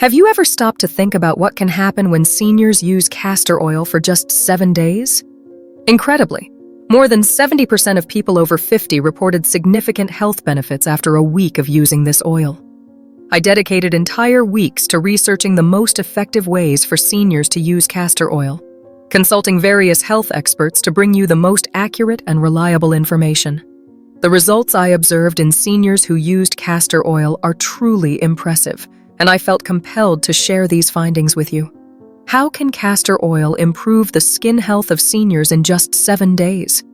Have you ever stopped to think about what can happen when seniors use castor oil for just 7 days? Incredibly, more than 70% of people over 50 reported significant health benefits after a week of using this oil. I dedicated entire weeks to researching the most effective ways for seniors to use castor oil, consulting various health experts to bring you the most accurate and reliable information. The results I observed in seniors who used castor oil are truly impressive, and I felt compelled to share these findings with you. How can castor oil improve the skin health of seniors in just 7 days?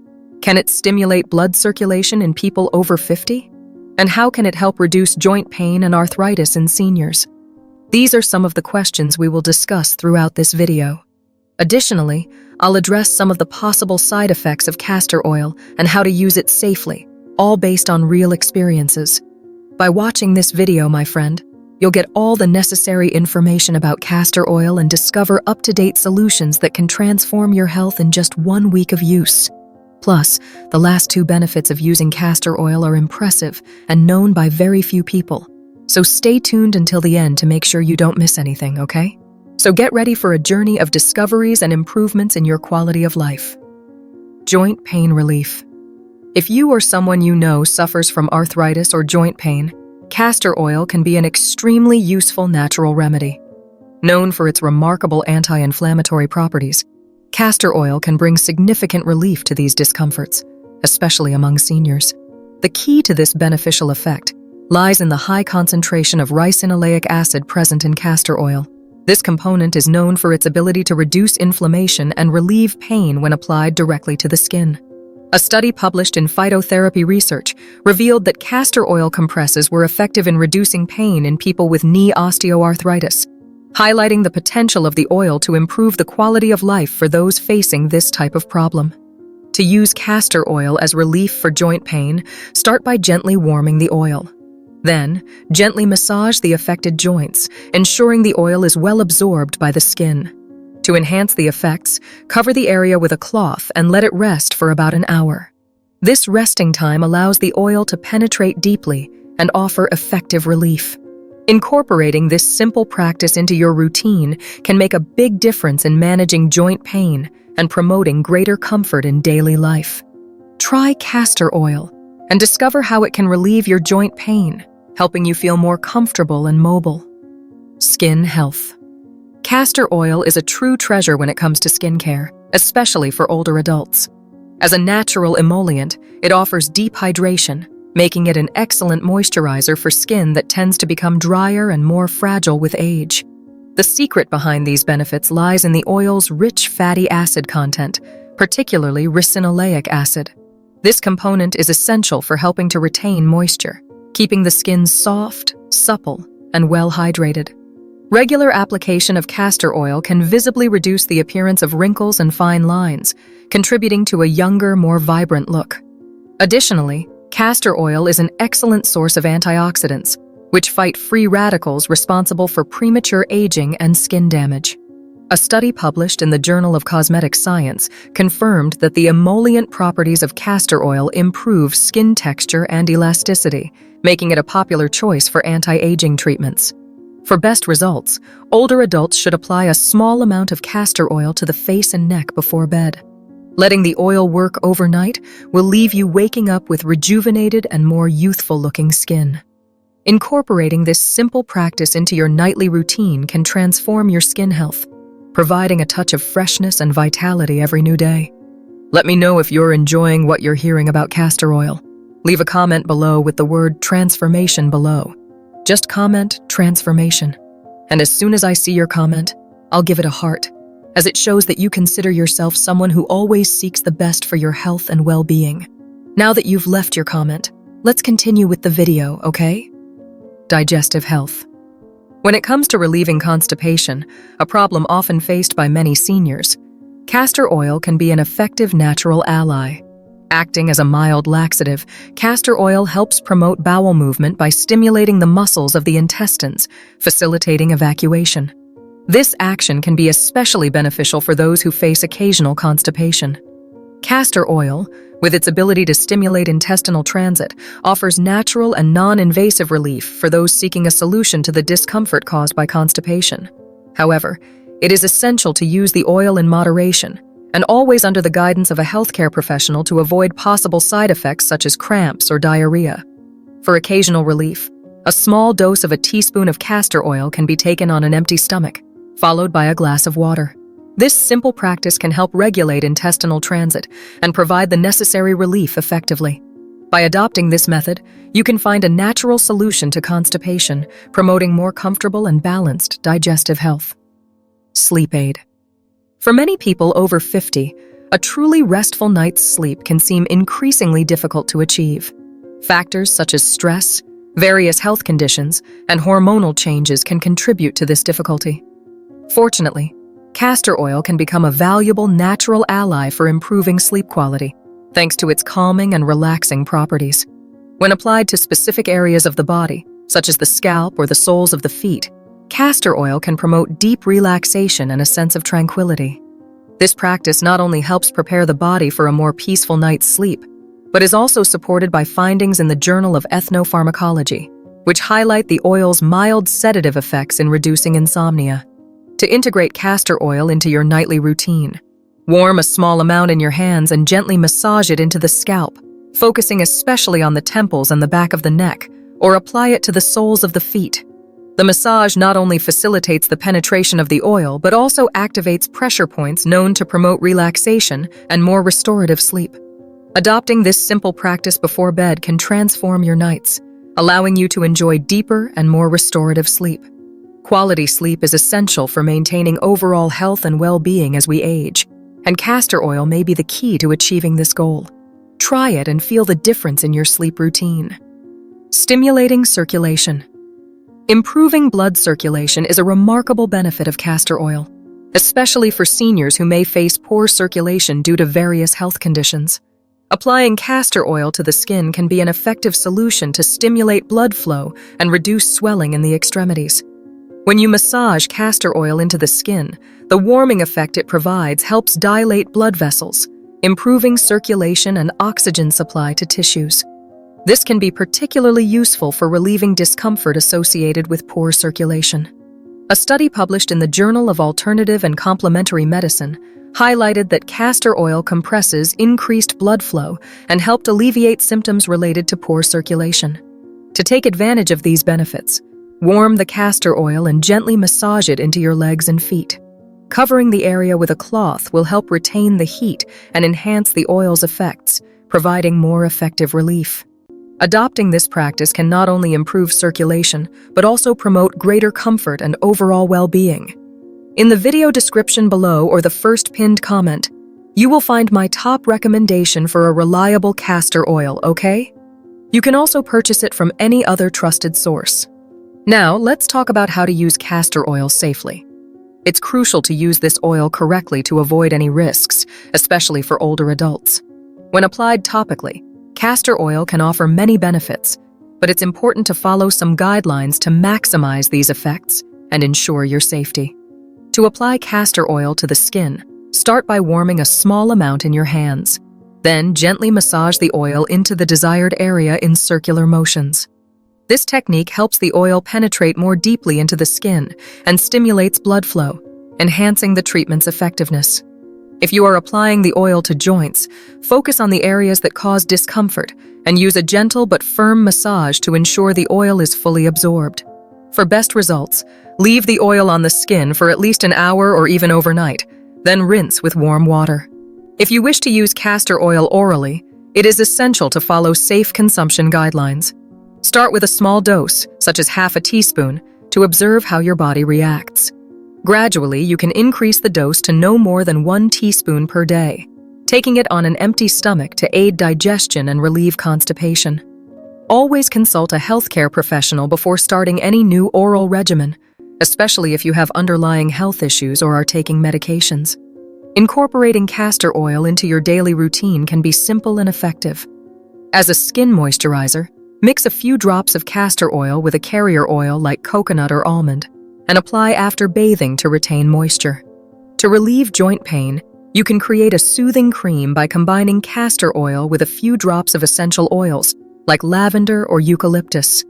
Can it stimulate blood circulation in people over 50? And how can it help reduce joint pain and arthritis in seniors? These are some of the questions we will discuss throughout this video. Additionally, I'll address some of the possible side effects of castor oil and how to use it safely, all based on real experiences. By watching this video, my friend, you'll get all the necessary information about castor oil and discover up-to-date solutions that can transform your health in just 1 week of use. Plus, the last 2 benefits of using castor oil are impressive and known by very few people. So stay tuned until the end to make sure you don't miss anything, okay? So get ready for a journey of discoveries and improvements in your quality of life. Joint pain relief. If you or someone you know suffers from arthritis or joint pain, castor oil can be an extremely useful natural remedy. Known for its remarkable anti-inflammatory properties, castor oil can bring significant relief to these discomforts, especially among seniors. The key to this beneficial effect lies in the high concentration of ricinoleic acid present in castor oil. This component is known for its ability to reduce inflammation and relieve pain when applied directly to the skin. A study published in Phytotherapy Research revealed that castor oil compresses were effective in reducing pain in people with knee osteoarthritis, highlighting the potential of the oil to improve the quality of life for those facing this type of problem. To use castor oil as relief for joint pain, start by gently warming the oil. Then, gently massage the affected joints, ensuring the oil is well absorbed by the skin. To enhance the effects, cover the area with a cloth and let it rest for about an hour. This resting time allows the oil to penetrate deeply and offer effective relief. Incorporating this simple practice into your routine can make a big difference in managing joint pain and promoting greater comfort in daily life. Try castor oil and discover how it can relieve your joint pain, helping you feel more comfortable and mobile. Skin health. Castor oil is a true treasure when it comes to skincare, especially for older adults. As a natural emollient, it offers deep hydration, making it an excellent moisturizer for skin that tends to become drier and more fragile with age. The secret behind these benefits lies in the oil's rich fatty acid content, particularly ricinoleic acid. This component is essential for helping to retain moisture, keeping the skin soft, supple, and well hydrated. Regular application of castor oil can visibly reduce the appearance of wrinkles and fine lines, contributing to a younger, more vibrant look. Additionally, castor oil is an excellent source of antioxidants, which fight free radicals responsible for premature aging and skin damage. A study published in the Journal of Cosmetic Science confirmed that the emollient properties of castor oil improve skin texture and elasticity, making it a popular choice for anti-aging treatments. For best results, older adults should apply a small amount of castor oil to the face and neck before bed. Letting the oil work overnight will leave you waking up with rejuvenated and more youthful-looking skin. Incorporating this simple practice into your nightly routine can transform your skin health, providing a touch of freshness and vitality every new day. Let me know if you're enjoying what you're hearing about castor oil. Leave a comment below with the word transformation below. Just comment transformation. And as soon as I see your comment, I'll give it a heart, as it shows that you consider yourself someone who always seeks the best for your health and well-being. Now that you've left your comment, let's continue with the video, okay? Digestive health. When it comes to relieving constipation, a problem often faced by many seniors, castor oil can be an effective natural ally. Acting as a mild laxative, castor oil helps promote bowel movement by stimulating the muscles of the intestines, facilitating evacuation. This action can be especially beneficial for those who face occasional constipation. Castor oil, with its ability to stimulate intestinal transit, offers natural and non-invasive relief for those seeking a solution to the discomfort caused by constipation. However, it is essential to use the oil in moderation and always under the guidance of a healthcare professional to avoid possible side effects such as cramps or diarrhea. For occasional relief, a small dose of a teaspoon of castor oil can be taken on an empty stomach, followed by a glass of water. This simple practice can help regulate intestinal transit and provide the necessary relief effectively. By adopting this method, you can find a natural solution to constipation, promoting more comfortable and balanced digestive health. Sleep aid. For many people over 50, a truly restful night's sleep can seem increasingly difficult to achieve. Factors such as stress, various health conditions, and hormonal changes can contribute to this difficulty. Fortunately, castor oil can become a valuable natural ally for improving sleep quality, thanks to its calming and relaxing properties. When applied to specific areas of the body, such as the scalp or the soles of the feet, castor oil can promote deep relaxation and a sense of tranquility. This practice not only helps prepare the body for a more peaceful night's sleep, but is also supported by findings in the Journal of Ethnopharmacology, which highlight the oil's mild sedative effects in reducing insomnia. To integrate castor oil into your nightly routine, warm a small amount in your hands and gently massage it into the scalp, focusing especially on the temples and the back of the neck, or apply it to the soles of the feet. The massage not only facilitates the penetration of the oil, but also activates pressure points known to promote relaxation and more restorative sleep. Adopting this simple practice before bed can transform your nights, allowing you to enjoy deeper and more restorative sleep. Quality sleep is essential for maintaining overall health and well-being as we age, and castor oil may be the key to achieving this goal. Try it and feel the difference in your sleep routine. Stimulating circulation. Improving blood circulation is a remarkable benefit of castor oil, especially for seniors who may face poor circulation due to various health conditions. Applying castor oil to the skin can be an effective solution to stimulate blood flow and reduce swelling in the extremities. When you massage castor oil into the skin, the warming effect it provides helps dilate blood vessels, improving circulation and oxygen supply to tissues. This can be particularly useful for relieving discomfort associated with poor circulation. A study published in the Journal of Alternative and Complementary Medicine highlighted that castor oil compresses increased blood flow and helped alleviate symptoms related to poor circulation. To take advantage of these benefits, warm the castor oil and gently massage it into your legs and feet. Covering the area with a cloth will help retain the heat and enhance the oil's effects, providing more effective relief. Adopting this practice can not only improve circulation, but also promote greater comfort and overall well-being. In the video description below or the first pinned comment, you will find my top recommendation for a reliable castor oil, okay? You can also purchase it from any other trusted source. Now, let's talk about how to use castor oil safely. It's crucial to use this oil correctly to avoid any risks, especially for older adults. When applied topically, castor oil can offer many benefits, but it's important to follow some guidelines to maximize these effects and ensure your safety. To apply castor oil to the skin, start by warming a small amount in your hands. Then gently massage the oil into the desired area in circular motions. This technique helps the oil penetrate more deeply into the skin and stimulates blood flow, enhancing the treatment's effectiveness. If you are applying the oil to joints, focus on the areas that cause discomfort and use a gentle but firm massage to ensure the oil is fully absorbed. For best results, leave the oil on the skin for at least an hour or even overnight, then rinse with warm water. If you wish to use castor oil orally, it is essential to follow safe consumption guidelines. Start with a small dose, such as half a teaspoon, to observe how your body reacts. Gradually, you can increase the dose to no more than 1 teaspoon per day, taking it on an empty stomach to aid digestion and relieve constipation. Always consult a healthcare professional before starting any new oral regimen, especially if you have underlying health issues or are taking medications. Incorporating castor oil into your daily routine can be simple and effective. As a skin moisturizer, mix a few drops of castor oil with a carrier oil like coconut or almond, and apply after bathing to retain moisture. To relieve joint pain, You can create a soothing cream by combining castor oil with a few drops of essential oils, like lavender or eucalyptus.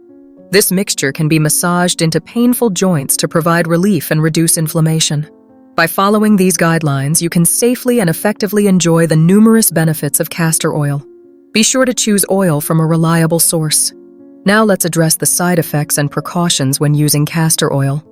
This mixture can be massaged into painful joints to provide relief and reduce inflammation. By following these guidelines, you can safely and effectively enjoy the numerous benefits of castor oil. Be sure to choose oil from a reliable source. Now let's address the side effects and precautions when using castor oil.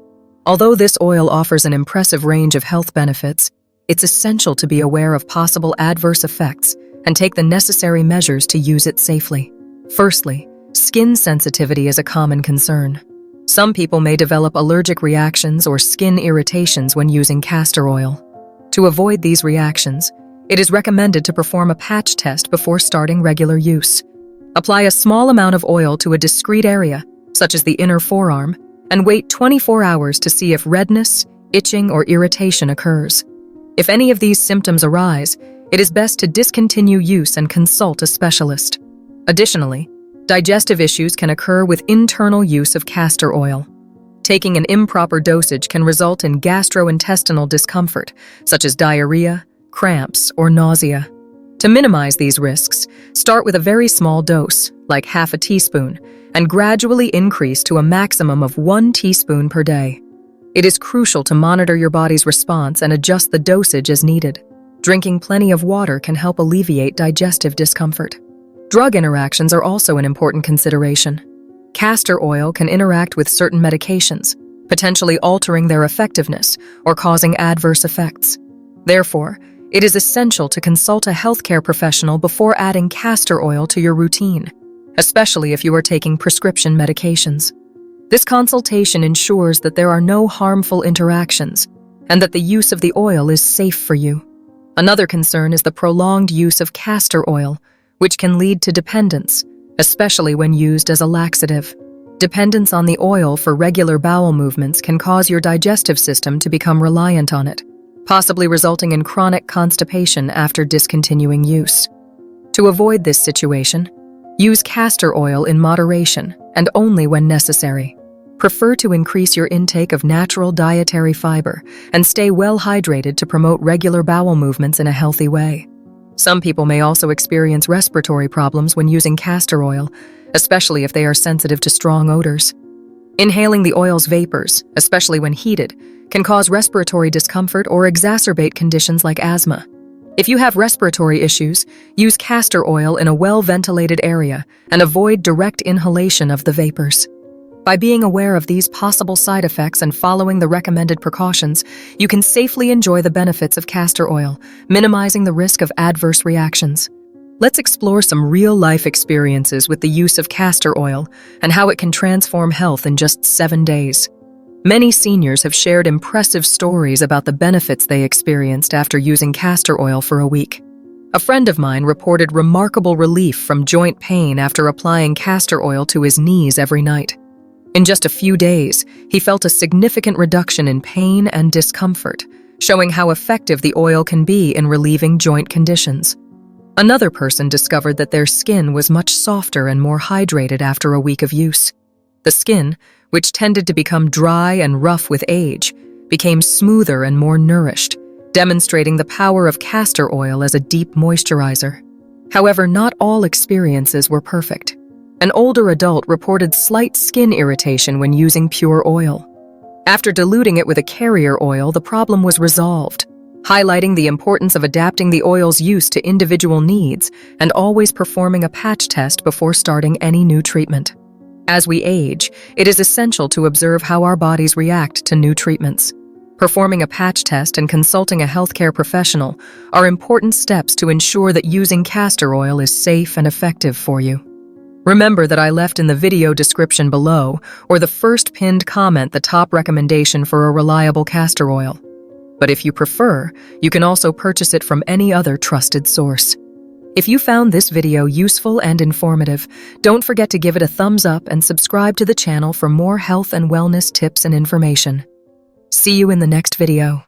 Although this oil offers an impressive range of health benefits, it's essential to be aware of possible adverse effects and take the necessary measures to use it safely. Firstly, skin sensitivity is a common concern. Some people may develop allergic reactions or skin irritations when using castor oil. To avoid these reactions, it is recommended to perform a patch test before starting regular use. Apply a small amount of oil to a discrete area, such as the inner forearm, and wait 24 hours to see if redness, itching, or irritation occurs. If any of these symptoms arise, it is best to discontinue use and consult a specialist. Additionally, digestive issues can occur with internal use of castor oil. Taking an improper dosage can result in gastrointestinal discomfort, such as diarrhea, cramps, or nausea. To minimize these risks, start with a very small dose, like half a teaspoon, and gradually increase to a maximum of 1 teaspoon per day. It is crucial to monitor your body's response and adjust the dosage as needed. Drinking plenty of water can help alleviate digestive discomfort. Drug interactions are also an important consideration. Castor oil can interact with certain medications, potentially altering their effectiveness or causing adverse effects. Therefore, it is essential to consult a healthcare professional before adding castor oil to your routine, especially if you are taking prescription medications. This consultation ensures that there are no harmful interactions and that the use of the oil is safe for you. Another concern is the prolonged use of castor oil, which can lead to dependence, especially when used as a laxative. Dependence on the oil for regular bowel movements can cause your digestive system to become reliant on it, possibly resulting in chronic constipation after discontinuing use. To avoid this situation, use castor oil in moderation and only when necessary. Prefer to increase your intake of natural dietary fiber and stay well hydrated to promote regular bowel movements in a healthy way. Some people may also experience respiratory problems when using castor oil, especially if they are sensitive to strong odors. Inhaling the oil's vapors, especially when heated, can cause respiratory discomfort or exacerbate conditions like asthma. If you have respiratory issues, use castor oil in a well-ventilated area and avoid direct inhalation of the vapors. By being aware of these possible side effects and following the recommended precautions, you can safely enjoy the benefits of castor oil, minimizing the risk of adverse reactions. Let's explore some real-life experiences with the use of castor oil and how it can transform health in just 7 days. Many seniors have shared impressive stories about the benefits they experienced after using castor oil for a week. A friend of mine reported remarkable relief from joint pain after applying castor oil to his knees every night. In just a few days, he felt a significant reduction in pain and discomfort, showing how effective the oil can be in relieving joint conditions. Another person discovered that their skin was much softer and more hydrated after a week of use. The skin, which tended to become dry and rough with age, became smoother and more nourished, demonstrating the power of castor oil as a deep moisturizer. However, not all experiences were perfect. An older adult reported slight skin irritation when using pure oil. After diluting it with a carrier oil, the problem was resolved, highlighting the importance of adapting the oil's use to individual needs and always performing a patch test before starting any new treatment. As we age, it is essential to observe how our bodies react to new treatments. Performing a patch test and consulting a healthcare professional are important steps to ensure that using castor oil is safe and effective for you. Remember that I left in the video description below or the first pinned comment the top recommendation for a reliable castor oil. But if you prefer, you can also purchase it from any other trusted source. If you found this video useful and informative, don't forget to give it a thumbs up and subscribe to the channel for more health and wellness tips and information. See you in the next video.